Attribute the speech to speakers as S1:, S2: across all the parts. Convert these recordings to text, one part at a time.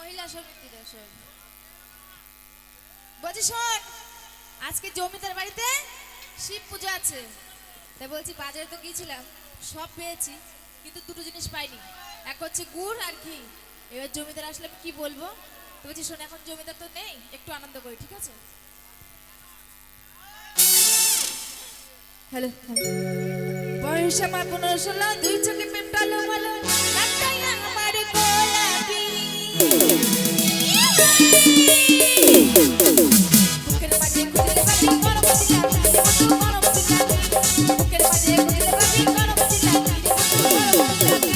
S1: মহিলা সমিতির সব বলছি শোন, আজকে জমিদার বাড়িতে শিব পূজা আছে, তাই বলছি বাজারে তো গিয়েছিলাম, সব পেয়েছি কিন্তু দুটো জিনিস পাইনি, এক হচ্ছে গুড় আর ঘি। এবার জমিদার আসলে আমি কি বলবো, তো বলছি শোন এখন জমিদার তো নেই, একটু আনন্দ করি, ঠিক আছে? হ্যালো বয়স আমার 15-16, দুই চোখে প্রেম টালো মালো, একটাই আমার গোলাপি। বুকের মাঝে খুঁজলে পাবি গরম জিলাপি, গরম জিলাপি। বুকের মাঝে খুঁজলে পাবি গরম জিলাপি, গরম জিলাপি।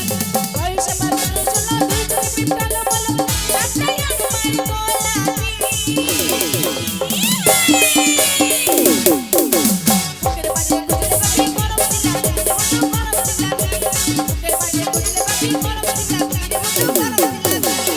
S1: বয়স আমার 15-16, দুই চোখে প্রেম টালো মালো, একটাই আমার গোলাপি। বুকের মাঝে খুঁজলে পাবি গরম জিলাপি, গরম জিলাপি। বুকের মাঝে খুঁজলে পাবি গরম জিলাপি, গরম জিলাপি।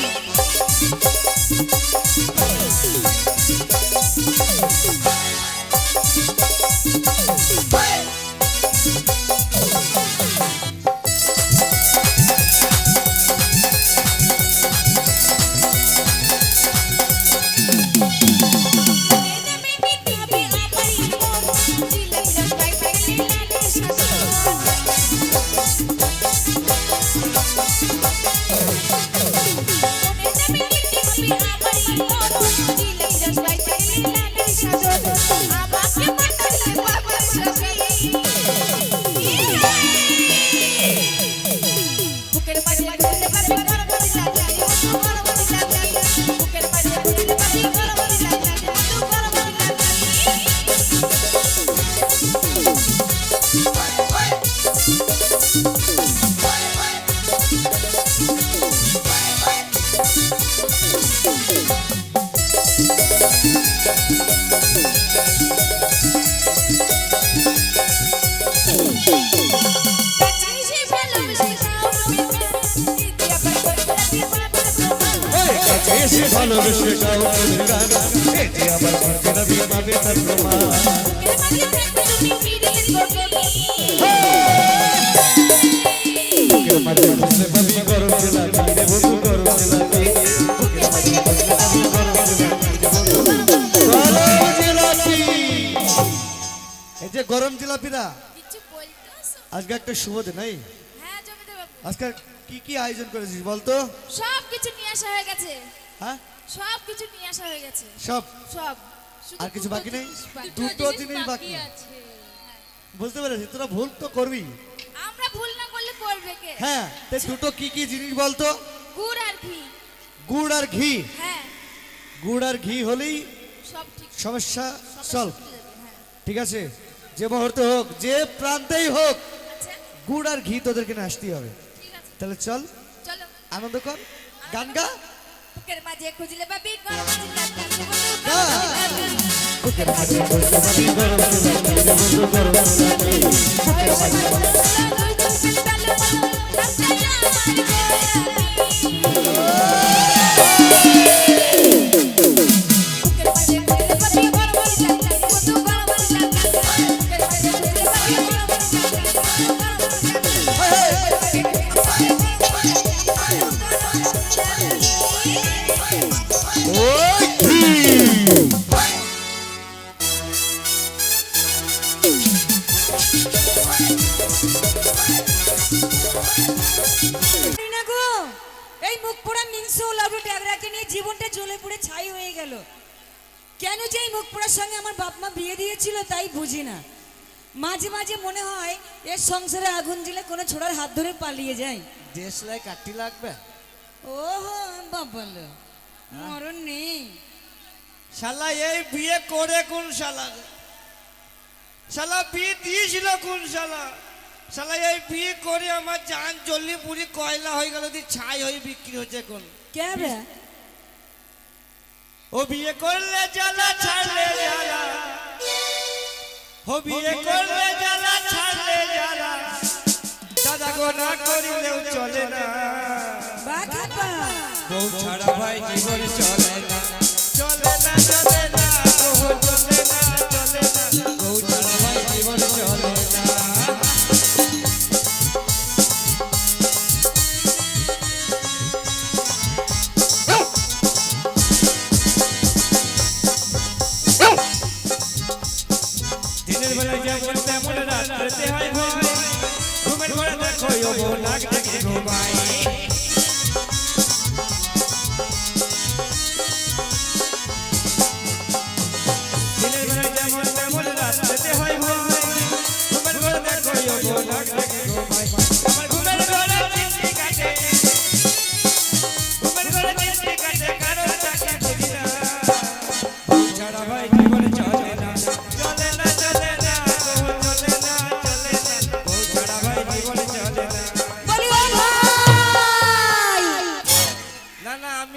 S2: এসে ভালোবেসে গাও তোদের গান, এটি আমার ভাগ্যে না বিয়ে পাবে তার প্রমাণ। বুকের মাঝে খুঁজলে পাবি গরম জিলাপি রে বন্ধু, গরম জিলাপি। বুকের মাঝে খুঁজলে পাবি গরম জিলাপি রে বন্ধু, গরম জিলাপি। এই যে গরম জিলাপিরা, আজকে একটা শুভ দিন, নাই? আজকে কি কি আয়োজন করেছিস বলতো?
S1: সব কিছু নিয়ে আসা হয়ে গেছে।
S2: হ্যাঁ,
S1: সব কিছু নিয়ে আসা হয়ে গেছে,
S2: সব
S1: সব।
S2: আর কিছু বাকি নেই? দুটো জিনিস বাকি আছে। বুঝতে পেরেছি, তোরা ভুল তো করবি।
S1: আমরা ভুল না করলে করবে কে?
S2: হ্যাঁ, তো দুটো কি কি জিনিস বলতো?
S1: গুড় আর ঘি।
S2: গুড় আর ঘি।
S1: হ্যাঁ,
S2: গুড় আর ঘি হলেই
S1: সব ঠিক,
S2: সমস্যা
S1: সব
S2: সলভ।
S1: ঠিক হয়ে যাবে, হ্যাঁ।
S2: ঠিক আছে, যে মুহূর্তে হোক, যে প্রান্তেই হোক,
S1: আচ্ছা
S2: গুড় আর ঘি তোদেরকে নিয়ে আসতেই হবে।
S1: ঠিক আছে,
S2: তাহলে চল
S1: চলো
S2: আনন্দ কর, গান গা।
S1: বুকের মাঝে খুঁজলে পাবি গরম জিলাপি,
S2: গা। বুকের মাঝে খুঁজলে পাবি গরম জিলাপি রে বন্ধু, গরম জিলাপি। বুকের মাঝে ওই ঘি।
S3: এই মুখ পোড়া মিংস লাউডো ট্যাগরাকে নিয়ে জীবনটা জ্বলে পুড়ে ছাই হয়ে গেল। কেন যে এই মুখ পোড়ার সঙ্গে আমার বাপ মা বিয়ে দিয়েছিল তাই বুঝি না। মাঝে মাঝে মনে হয় এর সংসারে আগুন দিলে কোনো ছোড়ার হাত ধরে পালিয়ে যায়।
S2: দেশলাই কাটি লাগবে।
S3: ওহো বাবাল মরণ নেই।
S4: শালা এই বিয়ে করে কোন শালা? শালা বিয়ে দিয়েছিল কোন শালা? শালা এই বিয়ে করে আমার জান জ্বলি পুরি কয়লা হয়ে গেল, ছাই হয়ে বিক্রি হচ্ছে কোন?
S3: কে বে?
S4: ও বিয়ে করলে জ্বালা ছাড়লে জ্বালা, ও বিয়ে করলে জ্বালা ছাড়লে জ্বালা, দাদা গো না করিলেও চলে না।
S3: বাবা
S4: বউ ছাড়া ভাই জীবন চলে না, চলে না চলে না, বউ চলে না চলে না, বউ ছাড়া ভাই জীবন চলে না।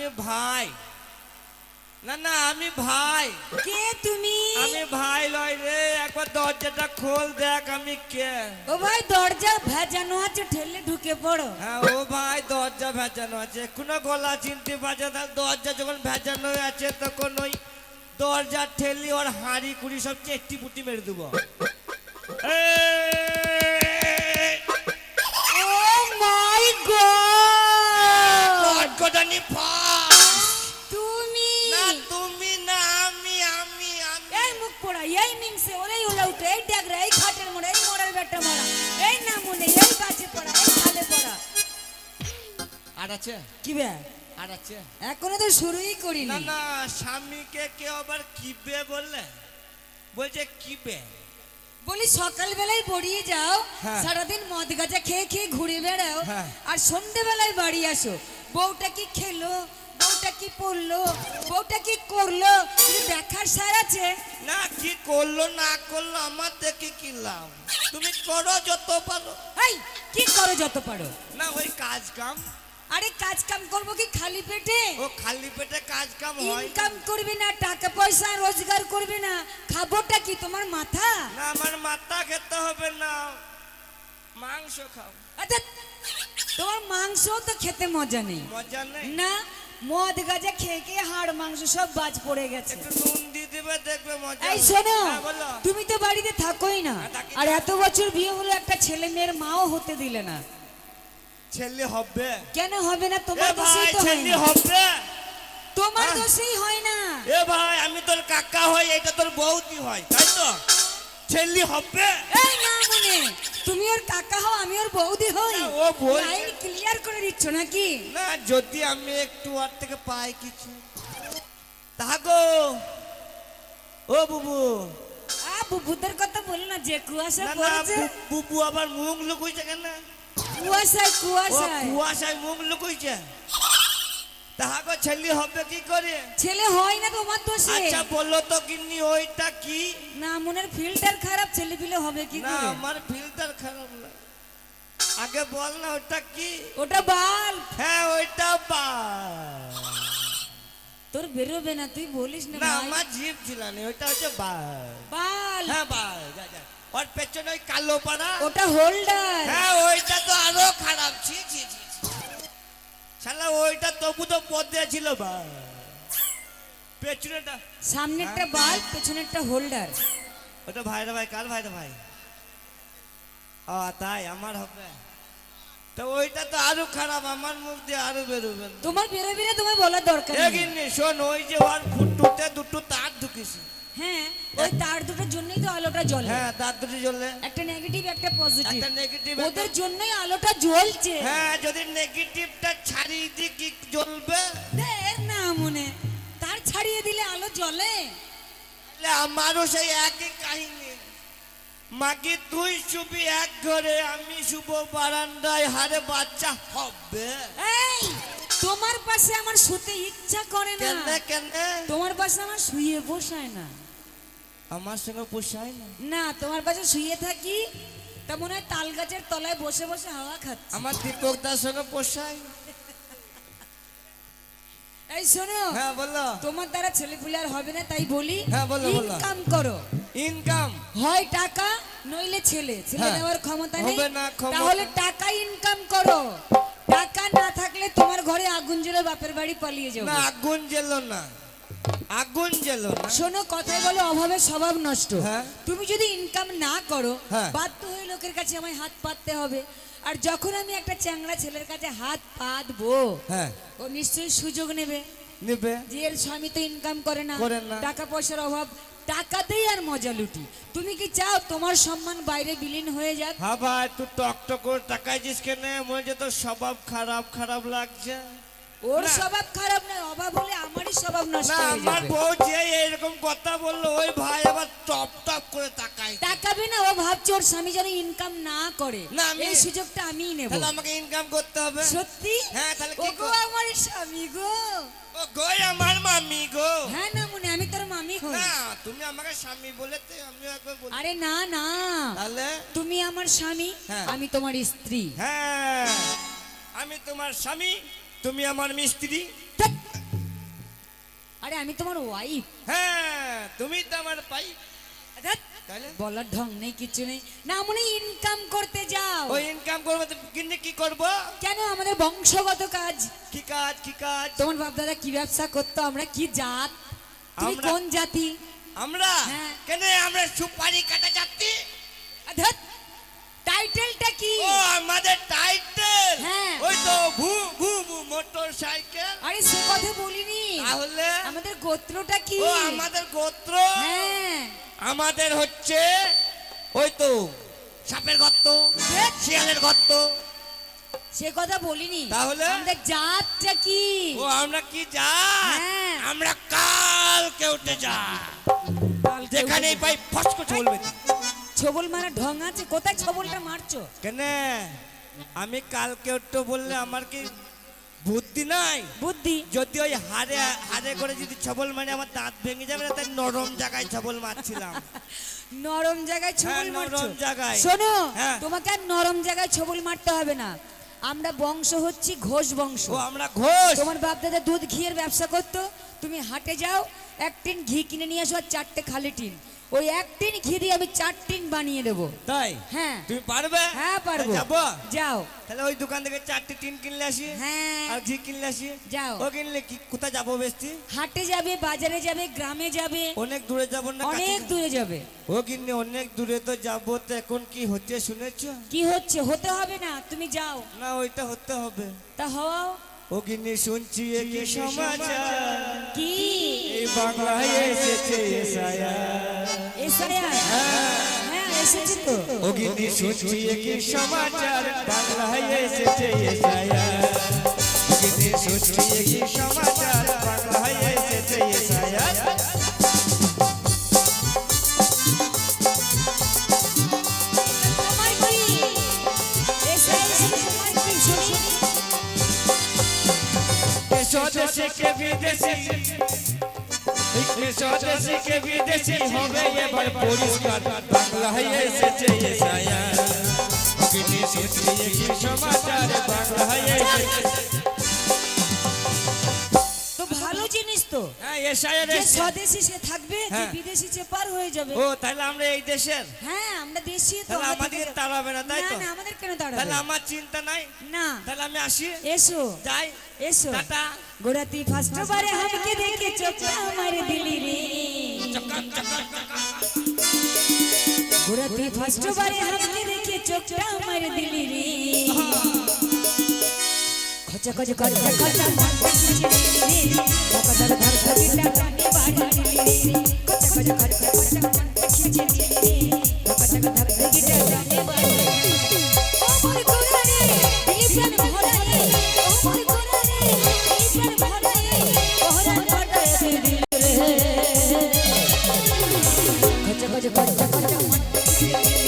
S4: আমি ভাই, না না আমি ভাই,
S3: কে তুমি?
S4: আমি ভাই লয় রে, একবার দরজাটা খোল দেখ আমি কে।
S3: ও ভাই দরজা ভেজানো আছে, ঠেলে ঢুকে পড়ো।
S4: হ্যাঁ ও ভাই দরজা ভেজানো আছে, কোনো গলা চিনতে পারছে না। দরজা যখন ভেজানো আছে তখন ওই দরজা ঠেলি ওর হাঁড়ি কুড়ি সব চেট্টি পুটি মেরে দেবো।
S3: ও মাই গড,
S4: গডগডানি ফাঁস।
S3: তুমি?
S4: না তুমি না আমি, আমি আমি।
S3: এই মুখ পোড়া, এই মিংসে, ওরে উলাউটে, এই ড্যাগরা, এই খাটের মোড়া, এই মোড়ার বেটা মোড়া, এই নামুনে, এই গাছে পড়া, এই খালে পড়া।
S4: আর আছে
S3: কি বে?
S4: আর আছে?
S3: এখনো তো শুরুই
S4: না
S3: করিনি।
S4: না স্বামীকে কেউ আবার কিবে বললে, বলছে কিবে।
S3: বলি সকালবেলায় বড়িয়ে যাও,
S4: হ্যাঁ।
S3: সারাদিন মদ গাঁজা খেয়ে খেয়ে ঘুরে বেড়াও,
S4: হ্যাঁ।
S3: আর সন্ধেবেলায় বাড়ি আসো, বউটা কি খেলো, বউটা কি পড়লো, বউটা কি করলো, কিছু দেখার সার আছে?
S4: না কি করলো না করলো আমার দেখে কি লাভ, তুমি করো যত পারো।
S3: এই কি করো যত পারো?
S4: না ওই কাজ কাম,
S3: আরে কাজ কাম করবো কি খালি পেটে?
S4: ও খালি পেটে কাজ কাম হয়
S3: ইনকাম করবে না, টাকা পয়সা রোজগার করবে না, খাবোটা কি তোমার মাথা?
S4: না? আমার মাথা খেতে হবে না, মাংস খাও।
S3: আচ্ছা তোমার মাংস তো খেতে মজা নেই।
S4: মজা নেই?
S3: না, মদ গাঁজা খেয়ে খেয়ে হাড় মাংস সব বাজ পড়ে গেছে।
S4: একটু নুন দিয়ে দেবে দেখবে মজা
S3: এই
S4: হবে।
S3: শোনো,
S4: হ্যাঁ, বলো।
S3: তুমি তো বাড়িতে থাকোই না,
S4: হ্যাঁ, থাকি না।
S3: আর এত বছর বিয়ে হলো একটা ছেলে মেয়ের মাও হতে দিলে না।
S4: ছেলে হবে?
S3: কেন হবে না?
S4: এ
S3: তোমার দোষেই
S4: ভাই
S3: তো হয়
S4: ছেলে
S3: না।
S4: হবে?
S3: তোমার
S4: হ্যাঁ।
S3: দোষেই হয় না।
S4: এ ভাই আমি তোর কাকা হই, এটা তোর বৌদি হয়, তাই তো? ছেলে হবে?
S3: এই না মনে, তুমি ওর কাকা হও, আমি ওর বৌদি হই।
S4: না, ও বলছে-
S3: লাইন ক্লিয়ার করে দিচ্ছ নাকি?
S4: না যদি আমি একটু আর থেকে পাই কিছু। তাহাগো ও বুবু।
S3: বুবুদের কথা বলো না, যে কুয়াশা
S4: না না
S3: পড়েছে।
S4: বুবু আবার মুখ লুকুইছে কেন?
S3: কুয়াশায়
S4: ও
S3: কুয়াশায়
S4: কুয়াশায় মুখ লুকুইছে। তাহাগো ছেলে হবে কি করে?
S3: ছেলে হয় না তোমার দোষে।
S4: আচ্ছা বলো তো গিন্নি ওইটা কি?
S3: না মনের ফিল্টার খারাপ, ছেলে পিলে হবে কি
S4: না
S3: করে?
S4: আমার ফিল্টার খারাপ না, আগে বল না ওটা কি?
S3: ওটা বাল।
S4: হ্যাঁ ওইটা বাল।
S3: তোর বেরোবে না, তুই বলিস না
S4: না
S3: ভাই।
S4: আমার জিভ ছিল না, ওইটা হচ্ছে বাল।
S3: বাল,
S4: হ্যাঁ বাল, যা যা। ওর পেছনে ওই কালো পাড়া।
S3: ওটা হোল্ডার।
S4: হ্যাঁ ওইটা তো আরো খারাপ, ছি ছি ছি ছি। শালা ওইটা তবু তো পদে ছিল বাল। পেছনেটা
S3: সামনেরটা বাল, পেছনেরটা হোল্ডার।
S4: ওটা ভাইরা ভাই, কার ভাইরা ভাই? ও তাই আমার হবে তো ওইটা তো আরো খারাপ, আমার মুখ দিয়ে আরো বেরোবে না।
S3: তোমার বেরোবে না, তোমার বলার দরকার নেই।
S4: এগিনি শোন, ওই যে ওর ফুটুতে দুটো তার ঢুকেছে।
S3: হ্যাঁ, ওই তার দুটোর জন্যই তো আলোটা জ্বলে।
S4: হ্যাঁ তার দুটো জ্বলে,
S3: একটা নেগেটিভ একটা পজিটিভ,
S4: একটা নেগেটিভ।
S3: ওদের জন্যই আলোটা জ্বলছে।
S4: হ্যাঁ যদি নেগেটিভটা ছাড়িয়ে দিই কি জ্বলবে?
S3: এর না মনে, তার ছাড়িয়ে দিলে আলো জ্বলে।
S4: তাহলে আমারও সেই একই কাহিনী। মাকে তুই শুবি এক ঘরে, আমি শুভ বারান্দায়, হারে বাচ্চা হবে?
S3: এই তোমার পাশে আমার শুতে ইচ্ছা করে না।
S4: কেন কেন?
S3: তোমার পাশে আমার শুয়ে বসায় না।
S4: আমার সঙ্গে পোষায় না।
S3: না, তোমার পাশে শুয়ে থাকি তা মনে হয় তাল গাছের তলায় বসে বসে হাওয়া খাচ্ছি।
S4: আমার দীপক দার সঙ্গে পোষায়।
S3: এই শোনো,
S4: হ্যাঁ বলো।
S3: তোমার দ্বারা ছেলে পুলে আর হবে না, তাই বলি
S4: হ্যাঁ, বলো, বলো।
S3: ইনকাম করো।
S4: ইনকাম
S3: হয় টাকা নইলে ছেলে, ছেলে
S4: হ্যাঁ।
S3: দেওয়ার ক্ষমতা নেই,
S4: হবে না ক্ষমতা।
S3: তাহলে টাকা ইনকাম করো। টাকা না থাকলে তোমার ঘরে আগুন জ্বলে বাপের বাড়ি পালিয়ে যাও।
S4: না আগুন জ্বলো না, আগুন জ্বলো না।
S3: শোনো, কথায় বলো অভাবে স্বভাব নষ্ট।
S4: হ্যাঁ।
S3: তুমি যদি ইনকাম না করো,
S4: হ্যাঁ।
S3: বাধ্য হয়ে লোকের কাছে আমায় হাত পাততে হবে। আর যখন আমি একটা চ্যাংড়া ছেলের কাছে হাত পাতবো,
S4: হ্যাঁ
S3: ও নিশ্চয়ই সুযোগ নেবে
S4: নেবে।
S3: যে এর স্বামী তো ইনকাম করে না,
S4: করে না।
S3: টাকা পয়সার অভাব, টাকাতেই আর মজা লুটি। তুমি কি চাও তোমার সম্মান বাইরে বিলীন হয়ে যাক?
S4: হ্যাঁ ভাই তুই টক টক করে তাকাইছিস কেন? মনে হচ্ছে তোর স্বভাব খারাপ খারাপ লাগছে।
S3: ওর
S4: না।
S3: স্বভাব খারাপ নয়, অভাব হলে আমারই স্বভাব নষ্ট
S4: না
S3: হয়ে
S4: আমার
S3: যাবে।
S4: বউ যে এরকম কথা বললো, ওই ভাই আবার টপ টপ করে তাকাই।
S3: তাকাবে না, ও ভাবছে ওর স্বামী যেন ইনকাম না করে,
S4: না, আমি-
S3: এই সুযোগটা আমিই নেব।
S4: তাহলে আমাকে ইনকাম করতে হবে।
S3: সত্যি?
S4: হ্যাঁ, তাহলে কি
S3: ওগো
S4: কর-
S3: আমার স্বামী গো।
S4: ও গই আমার মামি গো।
S3: হ্যাঁ না মনে, আমি তোর মামি হই।
S4: না তুমি আমাকে স্বামী বলেতে আমিও একবার বলি।
S3: আরে না না,
S4: তাহলে
S3: তুমি আমার স্বামী,
S4: হ্যাঁ।
S3: আমি তোমার স্ত্রী।
S4: হ্যাঁ আমি তোমার স্বামী, তুমি আমার মিস্ত্রি।
S3: ধ্যাৎ, আরে আমি তোমার ওয়াইফ।
S4: হ্যাঁ তুমি তো আমার পাই। তাহলে
S3: বলার ঢং নেই, কিছু নেই। না মনে ইনকাম করতে যাও।
S4: ওই ইনকাম করবো তো কিনে কি করব?
S3: কেন, আমাদের বংশগত কাজ।
S4: কি কাজ? কি কাজ?
S3: তোমার বাপ দাদা কি ব্যবসা করতো, আমরা কি জাত, তুমি
S4: আমরা-
S3: কোন জাতি?
S4: আমরা
S3: হ্যাঁ।
S4: কেন আমরা সুপারি কাটা যাচ্ছি।
S3: ধ্যাৎ, টাইটেলটা কি?
S4: ও আমাদের টাইটেল।
S3: হ্যাঁ।
S4: ওই তো ভু ভু ভু মোটর সাইকেল।
S3: আরে সে কথা বলিনি,
S4: তাহলে
S3: আমাদের গোত্রটা কি?
S4: ও আমাদের গোত্র।
S3: হ্যাঁ।
S4: আমাদের হচ্ছে ওই তো সাপের গর্ত,
S3: ধ্যাৎ,
S4: শিয়ালের গর্ত।
S3: সে কথা বলিনি।
S4: তাহলে?
S3: আমাদের জাতটা কি?
S4: ও আমরা কি যা
S3: হ্যাঁ।
S4: আমরা কালকে উঠে যা, যেখানে পাই ফসকো চলবে।
S3: ছবল মারা ঢং আছে, কোথায় ছবলটা মারছো?
S4: কেন আমি কালকে উঠতে বললে আমার কি বুদ্ধি নাই?
S3: বুদ্ধি?
S4: যদি ওই হাড়ে হাড়ে করে যদি ছবল মানে আমার দাঁত ভেঙে যাবে না, তাই নরম জায়গায় ছবল মারছিলাম।
S3: নরম জায়গায় ছবল
S4: হ্যাঁ,
S3: মারছো?
S4: নরম জায়গায়।
S3: শোনো,
S4: হ্যাঁ।
S3: তোমাকে আর নরম জায়গায় ছবল মারতে হবে না। আমরা বংশ হচ্ছি ঘোষ বংশ।
S4: ও আমরা ঘোষ।
S3: তোমার বাপ দাদা দুধ ঘিয়ের ব্যবসা করতো। তুমি হাটে যাও, 1 টিন ঘি কিনে নিয়ে আসো আর 4টে খালি টিন। ওই 1 টিন ঘি দিয়ে আমি 4 টিন বানিয়ে দেবো।
S4: তাই?
S3: হ্যাঁ।
S4: তুমি পারবে?
S3: হ্যাঁ পারবো।
S4: যাবো?
S3: যাও।
S4: তাহলে ওই দোকান থেকে 4টে টিন কিনলে আসি।
S3: হ্যাঁ।
S4: আর ঘি কিনলে আসি।
S3: যাও।
S4: ও কিনলে কি কোথায় যাবো বেশি?
S3: হাটে যাবে, বাজারে যাবে, গ্রামে যাবে,
S4: অনেক দূরে যাবো না?
S3: অনেক
S4: কাছে?
S3: দূরে যাবে।
S4: ও কিনে অনেক দূরে তো যাবো, তো এখন কি হচ্ছে শুনেছো?
S3: কি হচ্ছে? হতে হবে না, তুমি যাও।
S4: না ওইটা হতে হবে।
S3: তা হও।
S4: ও কিনে শুনছি কি সমাচার,
S3: কি?
S4: এই বাংলায় এসেছে এসায়া।
S3: এসআইআর? হ্যাঁ এসেছে তো।
S4: ও কিনে শুনছি কি সমাচার, বাংলায় এসেছে এসায়া। ও কিনে শুনছি কি সমাচার, বাংলায় এসেছে এসায়া।
S3: তোমার কি? এসআইআর তোমার কি শুনি?
S4: স্বদেশী কে বিদেশী, স্বদেশী কে বিদেশী হবে এবার পরিষ্কার, বাংলায় এসেছে এসায়া। ও কিনে শুনছি কি সমাচার, বাংলায় এসেছে।
S3: তো ভালো জিনিস তো।
S4: হ্যাঁ এসায়া
S3: যে
S4: এসেছে।
S3: স্বদেশী সে থাকবে, যে
S4: হ্যাঁ।
S3: বিদেশি সে পার হয়ে যাবে।
S4: ও তাহলে আমরা এই দেশের,
S3: হ্যাঁ আমরা দেশি তো।
S4: তাহলে আমাদের তাড়াবে না তাই
S3: না
S4: তো?
S3: না, আমাদের কেন
S4: তাহলে
S3: দাঁড়াবে?
S4: আমার চিন্তা নাই।
S3: না।
S4: তাহলে আমি আসি,
S3: এসো
S4: যাই,
S3: এসো।
S4: টাটা।
S3: গোরাতি ফার্স্ট বারে हमके देखे चोखा हमारे दिली रे। गोराती फर्स्ट बारे हमके देखे चोखा हमारे दिली रे। खचा खचा खचा खचा मन खींची रे, धक धक धक धक जाने वाली दिली रे। खचा खचा खचा खचा मन खींची रे, धक धक धक धक जाने वाली। ओ मोर गोरा रे, दिली प्राण भरा रे। ओ मोर गोरा रे, दिली प्राण भरा रे। ओहरा फटा दिल रे। खचा खचा खचा खचा मन खींची रे,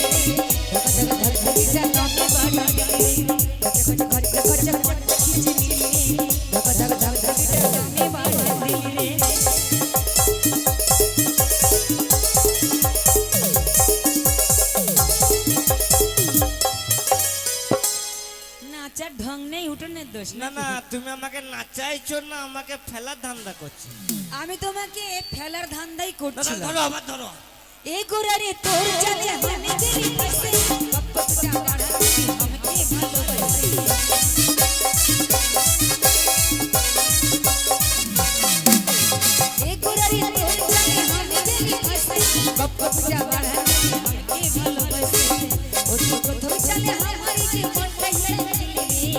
S3: धक धक धक धक जाने वाली दिली रे। खचा खचा खचा खचा मन खींची रे, धक धक धक धक जाने वाली दिली रे। নাচার ঢং নেই, উঠোনের দোষ
S4: না না তুমি আমাকে নাচাইছো না, আমাকে ফেলার ধান্দা করছো।
S3: আমি তোমাকে ফেলার ধান্দাই
S4: না, না,
S3: করছিলাম।
S4: ধরো আবার ধরো।
S3: এ গোরারে তোর জানে হানে গেলি ফাসে, কপ্পটা বাড়া আমাকে ভালোবাসে। এ গোরারে তোর জানে হানে গেলি ফাসে, কপ্পটা বাড়া আমাকে ভালোবাসে। ও তো প্রথম চলে আমারি যে মনটা হিলে দিলি রে।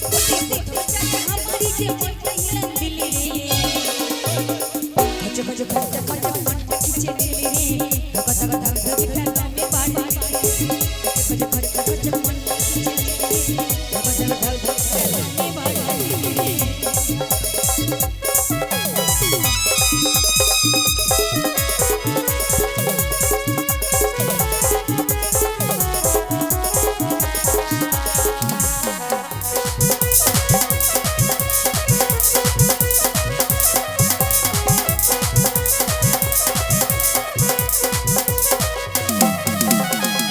S3: ও তো প্রথম চলে আমারি যে মনটা হিলে দিলি রে। खचा खचा खचा खचा मन खींचे दिली रे, धक धक धक धक जाने में बाड़ी। खचा खचा खचा मन खींचे दिली रे, धक धक धक धक जाने में बाड़ी।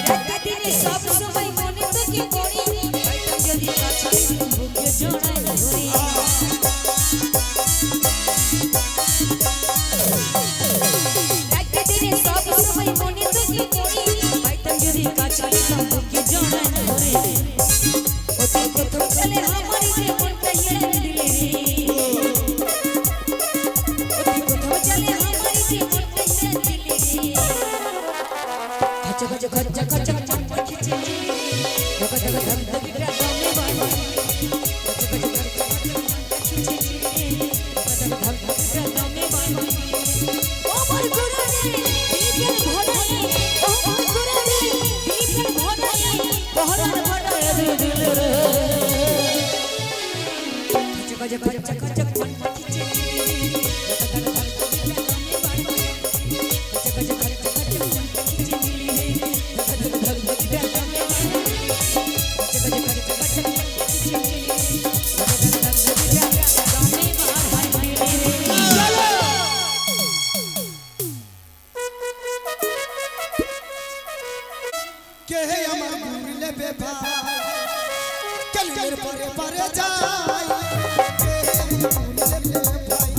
S3: রাতে দিনে সব সময় মনে তোকে করি, হয়তো যদি কাছে বুকে জড়াই ধরি।
S5: কে আমার ভুলে বেভা কেলের পরে পরে যায় কে ভুলে বেভাই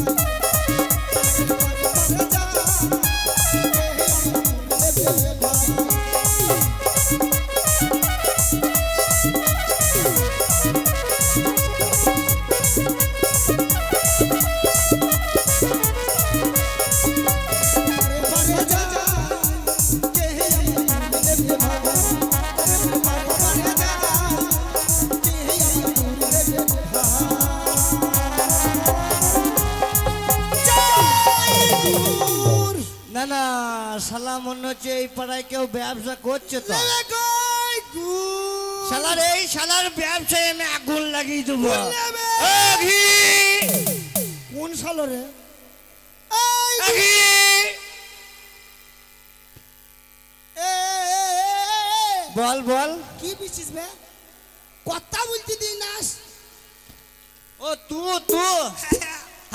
S5: কেলের পরে পরে যায় কে ভুলে বেভাই
S4: না না শালা মনে হচ্ছে এই পাড়ায় কেউ ব্যবসা করছে তো শালার এই শালার ব্যবসায় আমি আগুন লাগিয়ে দেবো এ ঘি!
S5: কোন সালো রে
S4: এ ঘি! বল বল
S5: কি বিচিস বে কথা বলতে দিই নাস
S4: ও তু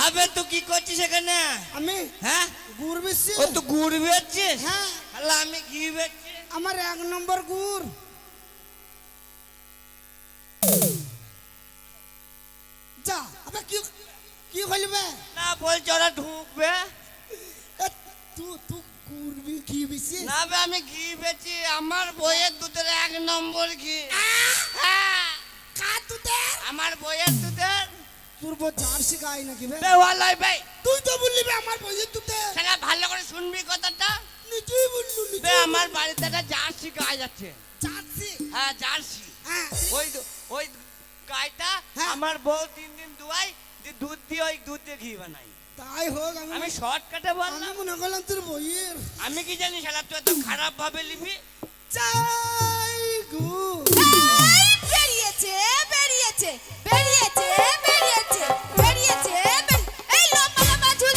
S4: হবে তুই কি করছিস এখানে
S5: আমি
S4: হ্যাঁ
S5: গুড় বিচি
S4: ও তুই গুড় বেচছিস
S5: হ্যাঁ
S4: শালা আমি ঘি বেচছি
S5: আমার 1 নম্বর গুড় যা আবে কি কি হইলবে
S4: না বলছে ওরা ঢুকবে
S5: তু গুড় বি কি বিচি
S4: না বে আমি ঘি বেচি আমার বইয়ের দুধের 1 নম্বর ঘি হ্যাঁ
S5: কা তু দে
S4: আমার বইয়ের দুধের
S5: তোর বউ জার্সি গাই নাকি বে
S4: বে ওয়ালাই ভাই
S5: তুই তো বললি বে আমার বউ তু দে
S4: শালা ভালো করে শুনবি কথাটা
S5: নিজেই বললু
S4: বে আমার বাড়িতে একটা জার্সি গাই আছে
S5: জার্সি
S4: হ্যাঁ জার্সি
S5: হ্যাঁ
S4: ওই গাইটা
S5: হ্যাঁ।
S4: আমার বউ 3 দিন দুয়াই যে দুধ দিয়ে ওই দুধ দিয়ে ঘি বানাই
S5: তাই হোক
S4: আমি শর্টকাটে বললাম
S5: আমি মনে করলাম তোর বইয়ের
S4: আমি কি জানি শালা তুই এত খারাপ ভাবে লিবি
S5: চাই গু
S1: বেরিয়েছে বেরিয়েছে বেরিয়েছে বেরিয়েছে বেরিয়েছে এই লম্বা লম্বা ঝুল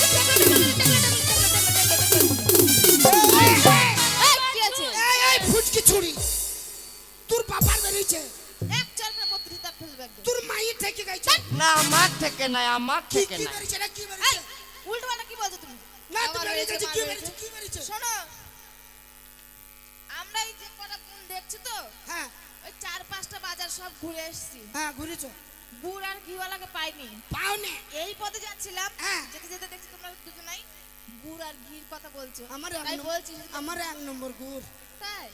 S1: কি আছে
S5: এই ফুচকি ছুরি তোর বাবার বেরিয়েছে
S1: এক চার করে পত্রিকা ফেলবে একদম
S5: তোর মায়ের থেকে গাইছে
S4: না আমার থেকে নাই আমার
S5: কি
S4: থেকে
S5: কি
S4: নাই
S5: বেরিয়েছে না কি
S1: এই
S5: বেরিয়েছে
S1: উল্টো পাল্টা কি বলছো তুমি
S5: না
S1: আমার
S5: তুই বেরিয়েছে
S1: হয়েছে,
S5: কি
S1: মার
S5: বেরিয়েছে
S1: হয়েছে।
S5: কি বেরিয়েছে
S1: শোনো আমরা এই যে কটা বোন দেখছি তো
S5: হ্যাঁ
S1: ওই 4-5টা বাজার সব ঘুরে এসেছি
S5: হ্যাঁ ঘুরেছো
S1: গুড় আর ঘিওয়ালাকে পাইনি
S5: পাও নে
S1: এই পথে যাচ্ছিলাম
S5: হ্যাঁ।
S1: যেতে যেতে দেখছি তোমরা দুজনাই গুড় আর ঘির কথা বলছো
S5: আমার
S1: তাই বলছি
S5: আমার 1 নম্বর গুড়
S1: তাই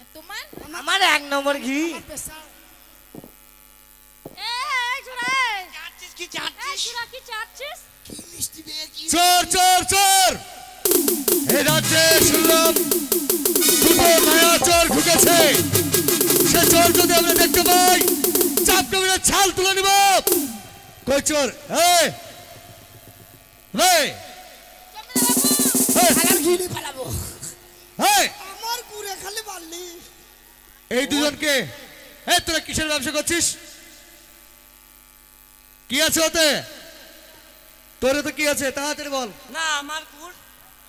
S1: আর তোমার
S4: আমার 1 নম্বর ঘি
S5: আমার পেশা
S1: এই ছোড়া
S4: চাচ্ছিস কি চাচ্ছিস
S1: কি চাচ্ছিস
S5: কি মিষ্টি বে কি
S2: চোর চোর চোর এই রাজ্যে শুনলাম দুটো নয়া চোর ঢুকেছে সে চোর যদি আমরা দেখতে পাই চাপকে মেরে ছাল তুলে নিব কই চোর এই এই
S5: খালার ঘি নিয়ে পালাবো
S2: এই
S5: আমার গুড়ে খালি বাড়লি
S2: এই দুজনকে এই তোরা কিসের ব্যবসা করছিস কি আছে ওতে তোর তো কি আছে তাড়াতাড়ি বল
S4: না আমার গুড়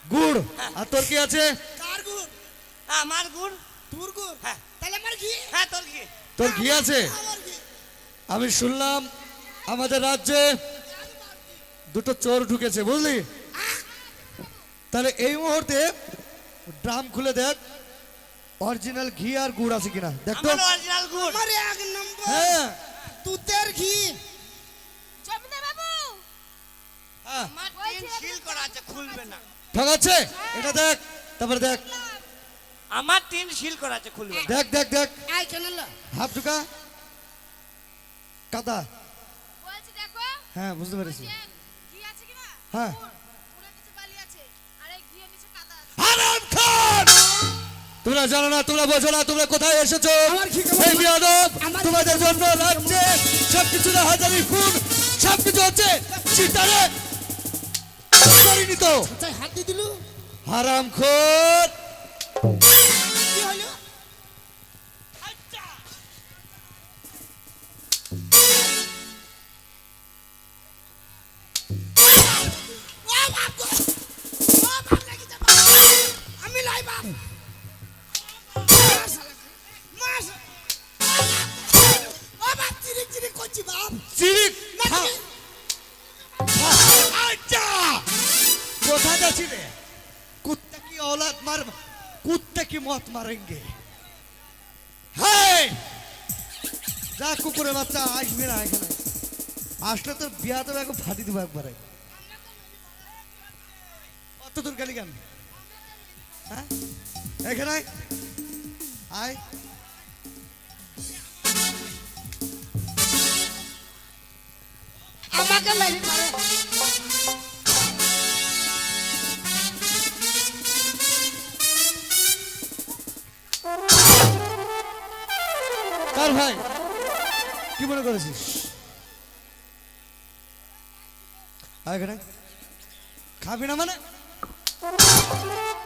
S2: গুড় আর তোর কি আছে
S5: কার গুড়
S4: আমার গুড়
S5: তোর গুড়
S4: হ্যাঁ।
S5: তাহলে আমার ঘি
S4: হ্যাঁ তোর ঘি
S2: তোর ঘি আছে
S5: আমার ঘি
S2: আমি শুনলাম আমাদের রাজ্যে দুটো চোর ঢুকেছে বুঝলি তাহলে এই মুহূর্তে ড্রাম খুলে দেখ অরিজিনাল ঘি আর গুড় আছে কিনা দেখ তো
S4: আমার অরিজিনাল গুড়
S5: আমার 1 নম্বর
S2: হ্যাঁ
S5: তুতের ঘি
S1: জমিদার বাবু
S2: হ্যাঁ
S4: আমার তিন সিল করা আছে খুলবে না
S2: ঠিক আছে এটা দেখ তারপরে দেখ
S4: আমার 3 সিল করা আছে খুলবে না।
S2: দেখ দেখ দেখ
S5: আই কেন লা
S2: হাফ ঢুকা কাদা
S1: বলছি দেখো
S2: হ্যাঁ বুঝতে পেরেছি
S1: যে ঘি আছে কিনা
S2: হ্যাঁ।
S1: গুড়, গুড়ের নিচে বালি আছে আর এই ঘিয়ের নিচে কাদা আছে
S2: হারাম খান তোমরা জানো না তোমরা বোঝো না তোমরা কোথায় এসেছো
S5: আমার ঘি
S2: এই বিয়াদব
S5: আমার-
S2: তোমাদের জন্য রাজ্যে কিছু না হাজারি খুন সব কিছু হচ্ছে চিতারে করিনি তো
S5: চাই হাত দিয়ে দিলু
S2: হারাম খোর
S5: কি হলো ও বাপ গো ও বাপ লাগি যা বাপ আমি লাই বাপ মাস ও বাপ চিরিক চিরিক করছি বাপ
S2: চিরিক
S5: না
S2: আচ্ছা কোথায় যাচ্ছি রে কুত্তা কি औलाद मार कुत्ते की मौत मारेंगे हाय যা কুকুরের বাচ্চা আসবে না এখানে আসলে তো বিয়া তো একবার ফাটি দিব একবারে অত দূর গেলি কেন হ্যাঁ এখানে আয়। আয়
S5: আমাকে মেরে মারে
S2: কার ভাই কি মনে করেছিস আয় এখানে খাবি না মানে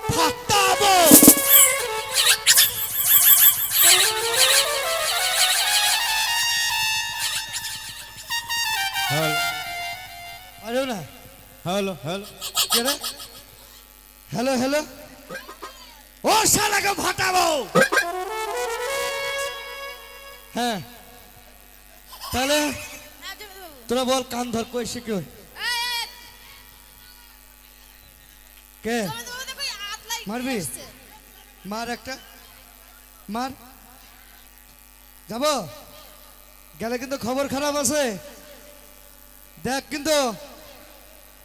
S2: ফাটাবো হ্যালো না হ্যালো হ্যালো কে রে হ্যালো হ্যালো ও শালাকে ফাটাবো হ্যাঁ তাহলে
S1: হ্যাঁ জমিদার বাবু
S2: তোরা বল কান ধর কই সে কি
S1: এই, এই,
S2: কে
S1: জমিদার বাবু দেখো এই হাত লাগি
S2: মারবি?
S1: এসছে।
S2: মার একটা মার যাব গেলে কিন্তু খবর খারাপ আছে দেখ কিন্তু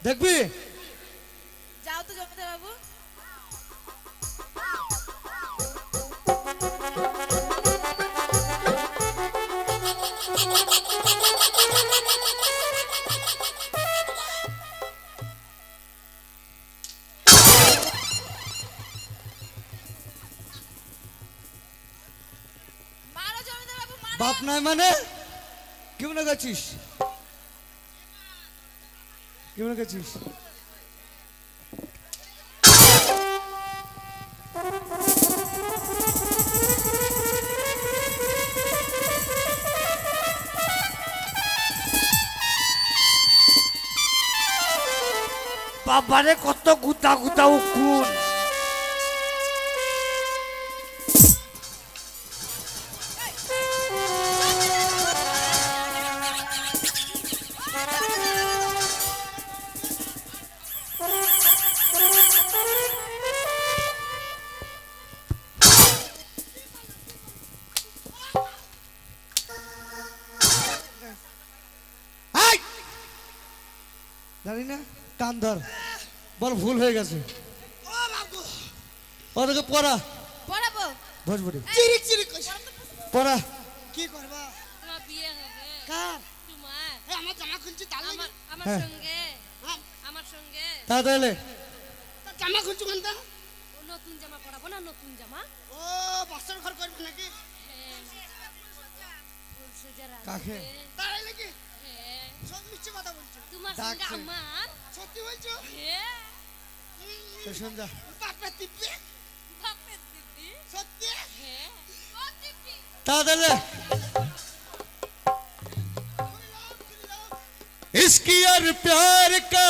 S2: দেখবি
S1: যাও তো জমিদার বাবু মারো জমিদার বাবু মারো
S2: বাপ নাই মানে কি মনে করছিস কি মনে করছিস
S4: বাবারে কত গুতা গুতা উকুন
S2: আই জানি না কান ধর বল ভুল হয়ে গেছে
S5: ও বাপ গো
S2: ওদেরকে পড়া
S1: পড়াবো
S2: ভোজপুরি
S5: চিরিক চিরিক করছি
S2: পড়া
S5: কি করবা
S6: তোমার বিয়ে হবে
S5: কার
S6: তোমার
S5: এই আমার জামা খুলছি তার লাগি
S6: আমার
S2: হ্যাঁ।
S6: সঙ্গে
S5: হ্যাঁ,
S6: আমার সঙ্গে
S2: তাড়াতাড়ি
S5: তা জামা খুলছি কোনটা
S6: ও নতুন জামা পরাবো না নতুন জামা
S5: ও বস্ত্র ঘর করবে নাকি
S6: বলছো যারা
S2: কাকে?
S5: তার লাগি
S6: হ্যাঁ
S5: সব মিথ্যে কথা বলছো
S6: তোমার সঙ্গে
S2: ডাকছে।
S6: আমার
S5: সত্যি বলছো
S6: হ্যাঁ
S2: শোন যা
S5: বাপে টিপবে
S6: বাপের দিদি
S5: সত্যি
S6: হ্যাঁ ও দিদি
S2: তাড়াতাড়ি इश्क और प्यार का